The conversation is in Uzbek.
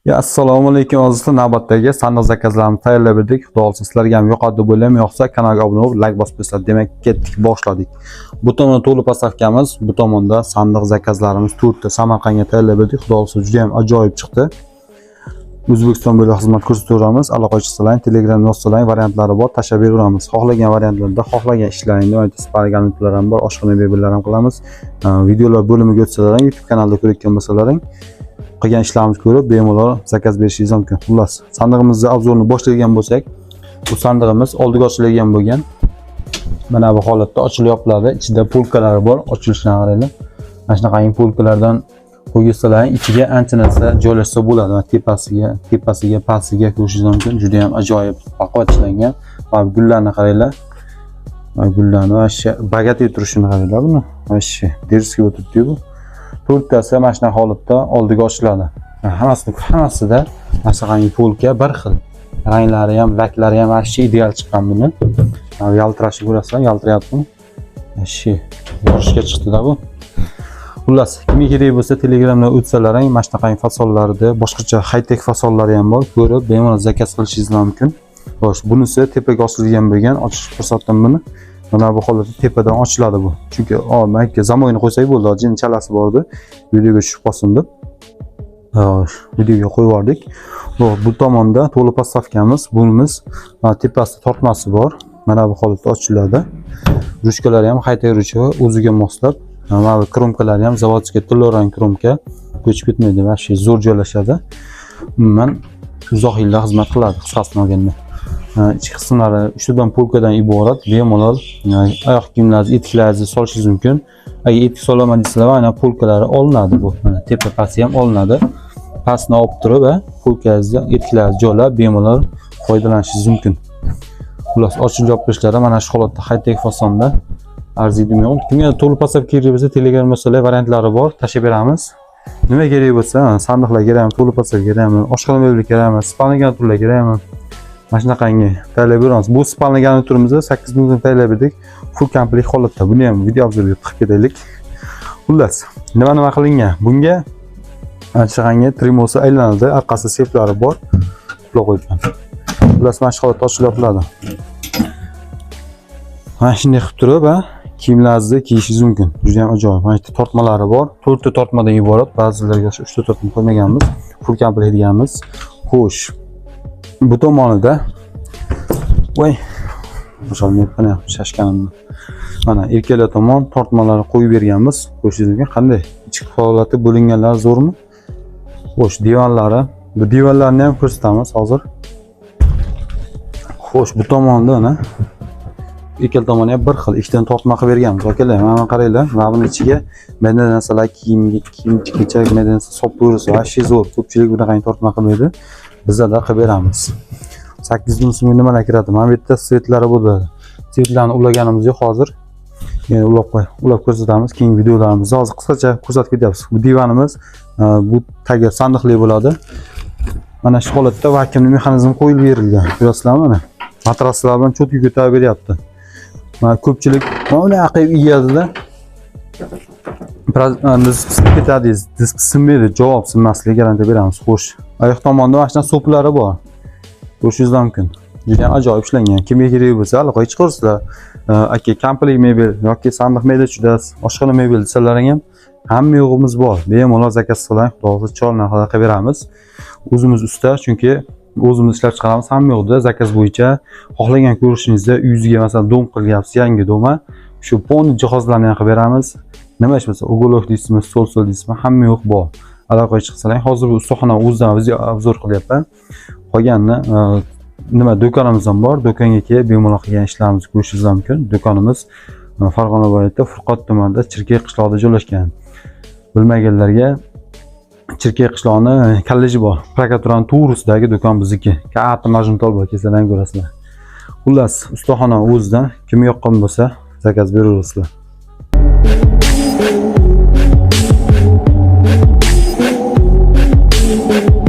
Ya assalomu alaykum azizlar, navbatdagi sandiq zakazlarni tayyorlab berdik. Xudo xolsa sizlarga ham yoqadi deb o'ylayman. Yoqsa kanalga obuna bo'lib, like bosib qo'ysizlar. Demak, ketdik, boshladik. Bu tomonda to'liq postavkamiz, bu tomonda sandiq zakazlarimiz 4 ta Samarqandga tayyorlab berdik. Xudo xolsa juda ham ajoyib chiqdi. O'zbekiston bo'ylab xizmat ko'rsataveramiz. Aloqa qilsalaring, Telegram yozsalaring, variantlari bor, tashlab beraveramiz. Xohlagan variantlarda, xohlagan ishlaringni aytib sparganliklar ham bor, oshxona mebellar ham qilamiz. Videolar bo'limiga o'tsalaring, YouTube kanalida ko'rayotgan bo'lsalaring, qilgan ishlarimizni ko'rib bemalol zakaz berishingiz mumkin. Xullas, sandig'imizni obzorini boshlaydigan bo'lsak, bu sandig'imiz oldiga ochiladigan bo'lgan. Mana bu holatda ochilib yopiladi. Ichida polkalari bor, ochilishidan qaranglar. Mana shunaqangi polkalardan qo'ysalar, ichiga ancha narsa joylashsa bo'ladi. Tepasiga, pastiga ko'rishingiz mumkin. Juda ham ajoyib baquvvat ishlangan. Mana gullarni qaranglar. Mana gullarni vashsha bagatib turishini qaranglar buni. Vashsha dersiga o'tibdi bu. To'rttasi mana shunaqa holatda oldiga ochiladi. Hammasida masaqangi polka bir xil. Ranglari ham, laklari ham vashsha ideal chiqqan buni. Yaltirashni ko'rasizlar, yaltirayapti. Vashsha yorishga chiqdi-da bu. Xullas, kimga kerak bo'lsa Telegramdan o'tsalaring, mana shunaqangi fasollarda, boshqacha high-tech fasollari ham bor. Ko'rib, bemalol zakaz qilishingiz mumkin. Xo'sh, bunisi tepaga osilgan bo'lgan, ochish ko'rsatdim buni. Mana bu holatda tepadan ochiladi bu. Chunki mayka zamoyini qo'ysak bo'ldi, jin chalasi bor edi. Videoga tushib qolsin deb. Videoga qo'yib yubordik. Bu tomonda to'liq postavkamiz, bunimiz tepasida tortmasi bor. Mana bu holatda ochiladi. Ruchkalari ham high-tech ruchka, o'ziga moslab. Mana bu kromkalari ham zavodskiy tilloran kromka, ko'chib ketmaydi va shu zo'r joylashadi. Umuman uzoq yillar xizmat qiladi, qisqasini olganda. Ichki qismlari 3 tadan polkadan iborat. Bemalol oyoq kiyimlaringizni, etiklaringizni solishingiz mumkin. Agar etik solamadingizlar, mana polkalari olinadi bu. Mana tepa pasti ham olinadi. Pastni olib turib va polkangizni, etiklaringizni joylab bemalol foydalanishingiz mumkin. Xullas, ochib yopishlari mana shu holatda high-tech fasonda arziydi yo'q. Kimga to'liq postavka kerak bo'lsa, Telegram masalai variantlari bor, tashlab beramiz. Nima kerak bo'lsa, sandiqlar kerakmi, to'liq postavka kerakmi, oshxona mebeli kerakmi, spalni garniturlar kerakmi? Mana shunaqangi tayyorlab beramiz. Bu spalni garniturimizni 8 mingdan tayyorlab berdik. Full komplet holatda. Buni ham video obzorga tiqib ketaylik. Xullas, nima qilingan? Bunga shunaqangi trimosi aylanadi, orqasi seflari bor. Quloq qo'ygan. Xullas, mana shu holatda ochilib yopiladi. Mana shunday qilib turib, kiyimlaringizni kiyishingiz mumkin. Juda ham ajoyib. Mana bu tortmalari bor. 4 ta tortmadan iborat. Ba'zilarga 3 ta tortma qo'ymaganmiz. Full komplet deganmiz. Xo'sh. Bu tomonida o'shalmayapman ham shashkanimni. Mana erkaklar tomon tortmalarni qo'yib berganmiz. Ko'rishingiz mumkin. Qanday ichki holati bo'linganlari zo'rmi? Xo'sh, divanlari. Bu divanlarni ham ko'rsatamiz hozir. Xo'sh, bu tomonda mana ikkala tomoni ham bir xil ikkidan tortma qilib berganmiz. Akalar, mana qaranglar. Mana buning ichiga menda narsalar kiyim-kechak medanasi solib qo'yilsa, vashshe zo'r. Ko'pchilik bunaqangi tortma qilmaydi. Bizda qilib beramiz. 8 ming so'mga nimalar kiradi? Mana bu yerda svetlari bo'ladi. Svetlarni ulaganimiz yo'q hozir. Yana ulab ko'rsatamiz keyingi videolarimizda. Hozir qisqacha ko'rsatib ketyapmiz. Bu divanimiz, bu tagi sandiqli bo'ladi. Mana shu holatda vakuumli mexanizm qo'yilib berilgan. Ko'rasizlarmi mana? Matraslar bilan cho'tga ko'tarib beryapti. Mana ko'pchilik mana qilib yeyadi-da. Biz ketadi, sinmaydi, javob sinmasligiga garantiya beramiz. Xo'sh, oyoq tomonda mana shunday so'plari bor. Ko'rishingiz mumkin. Juda ham ajoyib ishlangan. Kimga kerak bo'lsa, aloqaga chiqarsizlar. Aka, komplet mebel yoki sandiq mebel chudasiz, oshxona mebel desalaring ham hamma yo'g'imiz bor. Bemalol zakaz qiling, xudo xolsa chorna qilib beramiz. O'zimiz usta, chunki o'zimiz ishlab chiqaramiz hamma yo'qda zakaz bo'yicha. Xohlagan ko'rishingizda uyingizga masalan dom qilyapsiz, yangi doma, shu polni jihozlarni ham qilib beramiz. Nima ish bo'lsa, uголок deysizmi, stol deysizmi, hamma yo'q bor. Aloqaga chiqsalang, hozir bu ustaxona o'zidan video obzor qilyapman. Qolganini nima do'konimiz ham bor. Do'konga kelib bemalol qilgan ishlarimizni ko'rishingiz mumkin. Do'konimiz Farg'ona viloyatida Furqot tumanida Chirkay qishlog'ida joylashgan. Bilmaganlarga Chirkay qishlog'ini kolleji bor. Prokuraturaning to'g'risidagi do'kon bizniki. Katta majnuntol bor, kelsalar ko'rasizlar. Xullas, ustaxona o'zidan kim yoqqan bo'lsa, zakaz beraverasizlar. Thank you.